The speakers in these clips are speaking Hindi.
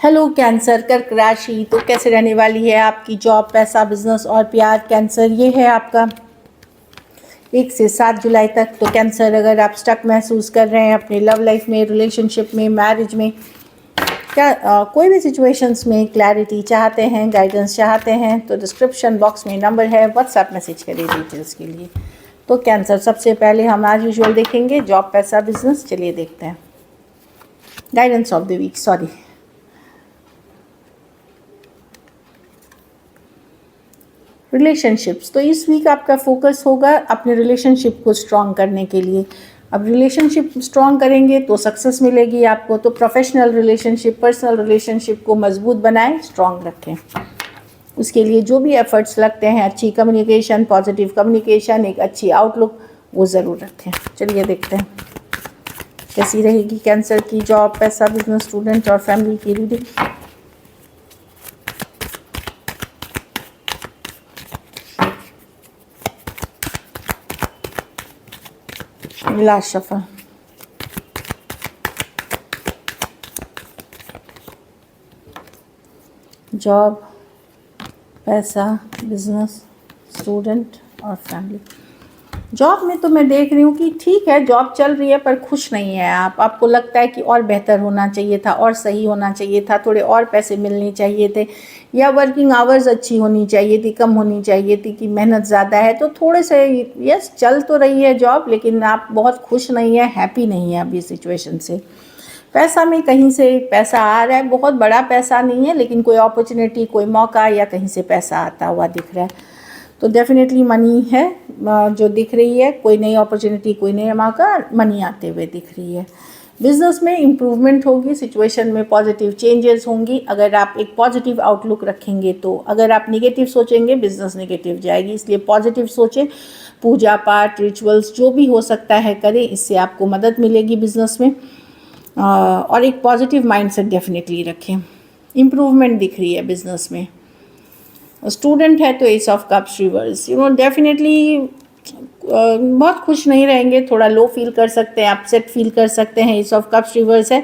हेलो कैंसर, कर्क राशि तो कैसे रहने वाली है आपकी जॉब, पैसा, बिजनेस और प्यार। कैंसर ये है आपका 1 से 7 जुलाई तक। तो कैंसर, अगर आप स्टक महसूस कर रहे हैं अपने लव लाइफ में, रिलेशनशिप में, मैरिज में, क्या कोई भी सिचुएशंस में क्लैरिटी चाहते हैं, गाइडेंस चाहते हैं, तो डिस्क्रिप्शन बॉक्स में नंबर है, व्हाट्सएप मैसेज करिए डिटेल्स के लिए। तो कैंसर, सबसे पहले हम आज यूजुअल देखेंगे जॉब, पैसा, बिजनेस। चलिए देखते हैं guidance of the week. Sorry, relationships. तो इस वीक आपका फोकस होगा अपने रिलेशनशिप को स्ट्रॉन्ग करने के लिए। अब रिलेशनशिप स्ट्रॉन्ग करेंगे तो सक्सेस मिलेगी आपको। तो प्रोफेशनल रिलेशनशिप, पर्सनल रिलेशनशिप को मजबूत बनाएं, स्ट्रॉन्ग रखें। उसके लिए जो भी एफर्ट्स लगते हैं, अच्छी कम्युनिकेशन, पॉजिटिव कम्युनिकेशन, एक अच्छी आउटलुक, वो ज़रूर रखें। चलिए देखते हैं कैसी रहेगी कैंसर की जॉब, पैसा, बिजनेस, स्टूडेंट और फैमिली की रीडिंग। Last shuffle. जॉब, पैसा, बिजनेस, स्टूडेंट और फैमिली। जॉब में तो मैं देख रही हूँ कि ठीक है, जॉब चल रही है पर खुश नहीं है आप। आपको लगता है कि और बेहतर होना चाहिए था, और सही होना चाहिए था, थोड़े और पैसे मिलने चाहिए थे, या वर्किंग आवर्स अच्छी होनी चाहिए थी, कम होनी चाहिए थी, कि मेहनत ज़्यादा है। तो थोड़े से, यस चल तो रही है जॉब, लेकिन आप बहुत खुश नहीं है, हैप्पी नहीं है अभी सिचुएशन से। पैसा में कहीं से पैसा आ रहा है, बहुत बड़ा पैसा नहीं है, लेकिन कोई अपॉर्चुनिटी, कोई मौका या कहीं से पैसा आता हुआ दिख रहा है। तो डेफिनेटली मनी है जो दिख रही है, कोई नई अपॉर्चुनिटी, कोई नया मौका, मनी आते हुए दिख रही है। बिजनेस में इम्प्रूवमेंट होगी, सिचुएशन में पॉजिटिव चेंजेस होंगी अगर आप एक पॉजिटिव आउटलुक रखेंगे तो। अगर आप नेगेटिव सोचेंगे, बिजनेस नेगेटिव जाएगी, इसलिए पॉजिटिव सोचें। पूजा पाठ, रिचुअल्स जो भी हो सकता है करें, इससे आपको मदद मिलेगी बिजनेस में। और एक पॉजिटिव माइंडसेट डेफिनेटली रखें। इम्प्रूवमेंट दिख रही है बिजनेस में। स्टूडेंट है तो S of cups reverse, definitely बहुत खुश नहीं रहेंगे, थोड़ा लो फील कर सकते हैं, अपसेट फील कर सकते हैं। एस ऑफ कप्स रिवर्स है,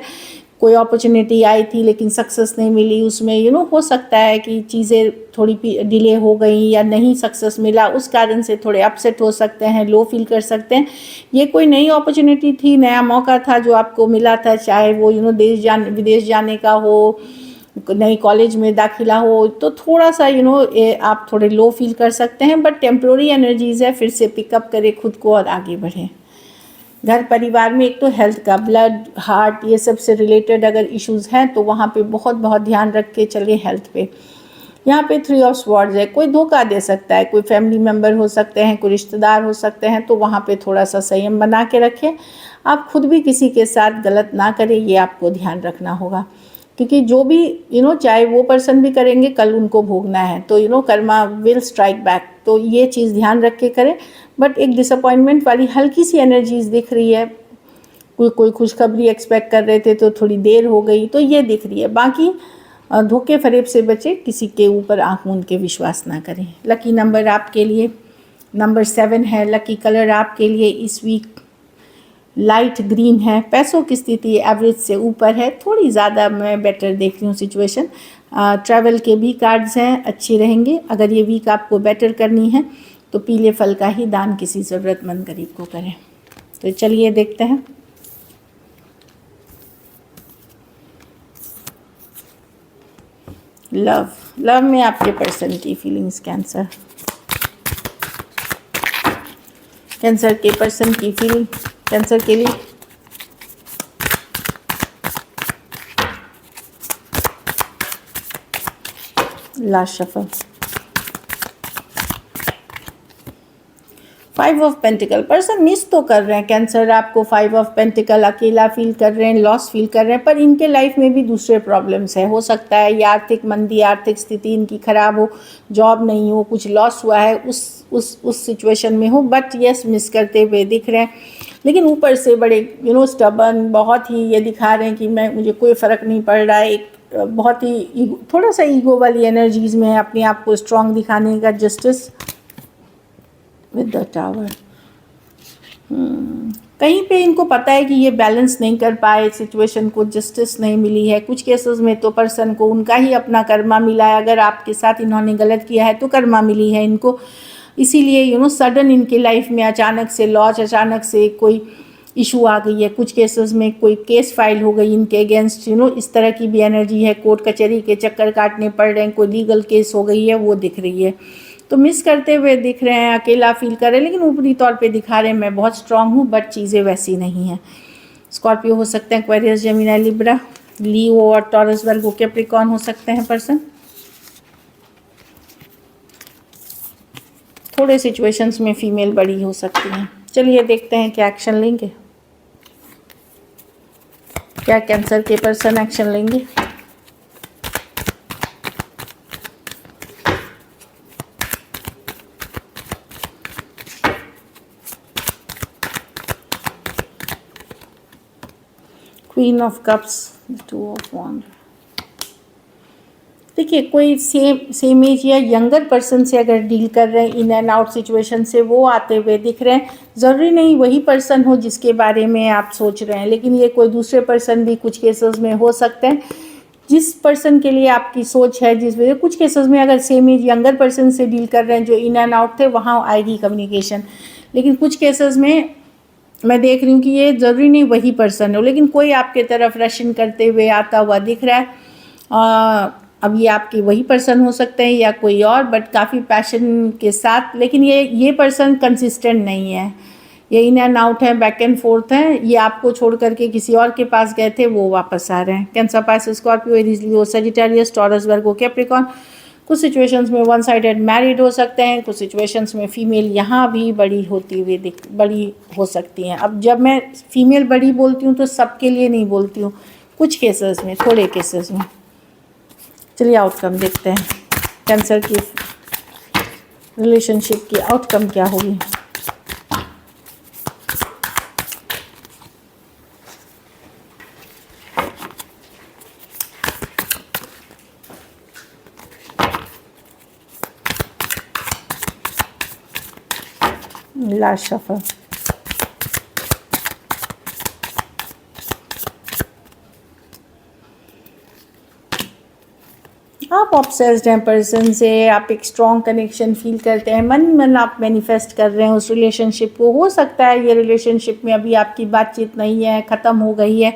कोई अपॉर्चुनिटी आई थी लेकिन सक्सेस नहीं मिली, उसमें हो सकता है कि चीज़ें थोड़ी डिले हो गई या नहीं सक्सेस मिला, उस कारण से थोड़े अपसेट हो सकते हैं, लो फील कर सकते हैं। ये कोई नई अपॉर्चुनिटी थी, नया मौका था जो आपको मिला था, चाहे वो विदेश जाने का हो, नई कॉलेज में दाखिला हो, तो थोड़ा सा आप थोड़े लो फील कर सकते हैं, बट टेम्प्रोरी एनर्जीज़ है, फिर से पिकअप करें खुद को और आगे बढ़ें। घर परिवार में एक तो हेल्थ का, ब्लड, हार्ट, ये सब से रिलेटेड अगर इश्यूज़ हैं तो वहाँ पे बहुत बहुत ध्यान रख के चले हेल्थ पे। यहाँ पे 3 ऑफ स्वॉर्ड्स है, कोई धोखा दे सकता है, कोई फैमिली मेम्बर हो सकते हैं, कोई रिश्तेदार हो सकते हैं, तो वहाँ पे थोड़ा सा संयम बना के रखें। आप खुद भी किसी के साथ गलत ना करें, ये आपको ध्यान रखना होगा, क्योंकि जो भी चाहे वो पर्सन भी करेंगे, कल उनको भोगना है। तो कर्मा विल स्ट्राइक बैक, तो ये चीज़ ध्यान रख के करें। बट एक डिसअपॉइंटमेंट वाली हल्की सी एनर्जीज दिख रही है, कोई खुशखबरी एक्सपेक्ट कर रहे थे तो थोड़ी देर हो गई, तो ये दिख रही है। बाकी धोखे फरेब से बचे, किसी के ऊपर आंख मूंद के विश्वास ना करें। लकी नंबर आपके लिए नंबर 7 है। लकी कलर आपके लिए इस वीक लाइट ग्रीन है। पैसों की स्थिति एवरेज से ऊपर है, थोड़ी ज़्यादा मैं बेटर देख रही हूँ सिचुएशन। ट्रैवल के भी कार्ड्स हैं, अच्छे रहेंगे। अगर ये वीक आपको बेटर करनी है तो पीले फल का ही दान किसी ज़रूरतमंद गरीब को करें। तो चलिए देखते हैं लव में आपके पर्सन की फीलिंग्स। कैंसर के पर्सन की फीलिंग कैंसर के लिए। Last shuffle. 5 of pentacle, person miss तो कर रहे हैं कैंसर आपको। 5 ऑफ पेंटिकल, अकेला फील कर रहे हैं, लॉस फील कर रहे हैं, पर इनके लाइफ में भी दूसरे प्रॉब्लम्स है। हो सकता है ये आर्थिक मंदी, आर्थिक स्थिति इनकी खराब हो, जॉब नहीं हो, कुछ लॉस हुआ है, उस सिचुएशन में हो, बट यस मिस करते हुए दिख रहे हैं। लेकिन ऊपर से बड़े स्टबर्न, बहुत ही ये दिखा रहे हैं कि मुझे कोई फ़र्क नहीं पड़ रहा है। एक बहुत ही थोड़ा सा ईगो वाली एनर्जीज़ में है, अपने आप को स्ट्रॉन्ग दिखाने का। Justice with the tower. कहीं पे इनको पता है कि ये बैलेंस नहीं कर पाए सिचुएशन को, जस्टिस नहीं मिली है। कुछ केसेस में तो पर्सन को उनका ही अपना कर्मा मिला है, अगर आपके साथ इन्होंने गलत किया है तो कर्मा मिली है इनको, इसीलिए सडन इनके लाइफ में अचानक से लॉस, अचानक से कोई इशू आ गई है। कुछ केसेस में कोई केस फाइल हो गई इनके अगेंस्ट, इस तरह की भी एनर्जी है। कोर्ट कचहरी के चक्कर काटने पड़ रहे हैं, कोई लीगल केस हो गई है, वो दिख रही है। तो मिस करते हुए दिख रहे हैं, अकेला फील कर रहे हैं, लेकिन ऊपरी तौर पे दिखा रहे हैं मैं बहुत स्ट्रांग हूँ, बट चीज़ें वैसी नहीं हैं। स्कॉर्पियो हो सकते हैं, एक्वेरियस, जेमिनी, लिब्रा, लीओ और टॉरस, वर्गो, कैप्रिकॉर्न हो सकते हैं पर्सन। थोड़े सिचुएशंस में फीमेल बड़ी हो सकती हैं। चलिए देखते हैं क्या एक्शन लेंगे, क्या कैंसर के पर्सन एक्शन लेंगे। Queen of cups, two of wand. देखिए कोई सेम एज या यंगर पर्सन से अगर डील कर रहे हैं, इन एंड आउट सिचुएशन से वो आते हुए दिख रहे हैं। ज़रूरी नहीं वही पर्सन हो जिसके बारे में आप सोच रहे हैं, लेकिन ये कोई दूसरे पर्सन भी कुछ केसेस में हो सकते हैं। जिस पर्सन के लिए आपकी सोच है, जिस वजह, कुछ केसेस में अगर सेम एज यंगर पर्सन से डील कर रहे हैं जो इन एंड आउट थे, वहाँ आएगी कम्युनिकेशन। लेकिन कुछ केसेस में मैं देख रही हूँ कि ये ज़रूरी नहीं वही पर्सन हो, लेकिन कोई आपके तरफ रशिंग करते हुए आता हुआ दिख रहा है। अब ये आपकी वही पर्सन हो सकते हैं या कोई और, बट काफ़ी पैशन के साथ। लेकिन ये पर्सन कंसिस्टेंट नहीं है, ये इन एंड आउट है, बैक एंड फोर्थ है। ये आपको छोड़ करके किसी और के पास गए थे, वो वापस आ रहे हैं। कैंसर, पाइसेस, स्कॉर्पियो, एरीज, लियो, सजिटेरियस, टॉरस, वर्गो, कैप्रिकॉर्न। कुछ सिचुएशंस में वन साइडेड मैरिड हो सकते हैं, कुछ सिचुएशंस में फीमेल यहाँ भी बड़ी होती हुई बड़ी हो सकती हैं। अब जब मैं फीमेल बड़ी बोलती हूँ तो सबके लिए नहीं बोलती हूँ, कुछ केसेस में, थोड़े केसेस में। चलिए आउटकम देखते हैं, कैंसर की रिलेशनशिप की आउटकम क्या होगी। लास्ट शफल, आप ऑब्सेस्ड हैं पर्सन से, आप एक स्ट्रॉन्ग कनेक्शन फील करते हैं, मन मन आप मैनिफेस्ट कर रहे हैं उस रिलेशनशिप को। हो सकता है ये रिलेशनशिप में अभी आपकी बातचीत नहीं है, ख़त्म हो गई है,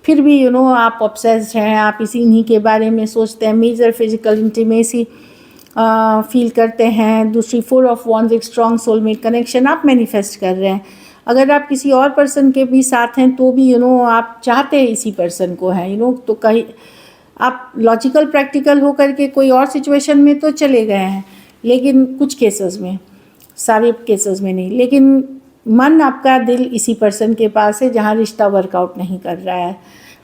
फिर भी आप ऑब्सेस्ड हैं, आप इन्हीं के बारे में सोचते हैं। मेजर फिजिकल इंटीमेसी फील करते हैं। दूसरी, 4 ऑफ वॉन्ड्स, एक स्ट्रॉन्ग सोलमेट कनेक्शन आप मैनिफेस्ट कर रहे हैं। अगर आप किसी और पर्सन के भी साथ हैं तो भी आप चाहते हैं इसी पर्सन को हैं, तो कहीं आप लॉजिकल प्रैक्टिकल हो करके कोई और सिचुएशन में तो चले गए हैं, लेकिन कुछ केसेस में, सारे केसेस में नहीं, लेकिन मन आपका, दिल इसी पर्सन के पास है जहाँ रिश्ता वर्कआउट नहीं कर रहा है।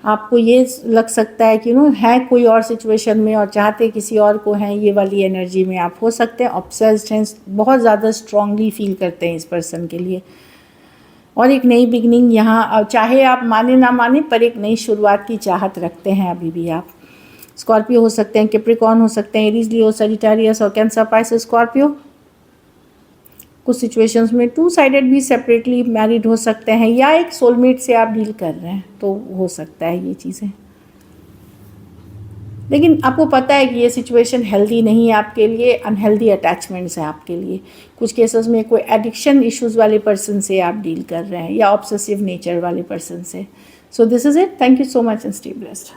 आपको ये लग सकता है कि है कोई और सिचुएशन में और चाहते किसी और को हैं, ये वाली एनर्जी में आप हो सकते हैं। ऑब्सेस्ड हैं, बहुत ज़्यादा स्ट्रांगली फील करते हैं इस पर्सन के लिए, और एक नई बिगनिंग यहाँ, चाहे आप माने ना माने, पर एक नई शुरुआत की चाहत रखते हैं अभी भी आप। स्कॉर्पियो हो सकते हैं, कैप्रिकॉर्न हो सकते हैं, एरीज, लियो, सजिटेरियस और कैंसर, पाइसेस, स्कॉर्पियो। कुछ सिचुएशंस में 2 साइडेड भी सेपरेटली मैरिड हो सकते हैं, या एक सोलमेट से आप डील कर रहे हैं, तो हो सकता है ये चीज़ें। लेकिन आपको पता है कि ये सिचुएशन हेल्दी नहीं है आपके लिए, अनहेल्दी अटैचमेंट्स हैं आपके लिए। कुछ केसेस में कोई एडिक्शन इश्यूज़ वाले पर्सन से आप डील कर रहे हैं, या ऑब्सेसिव नेचर वाले पर्सन से। So this is it, thank you so much and stay blessed.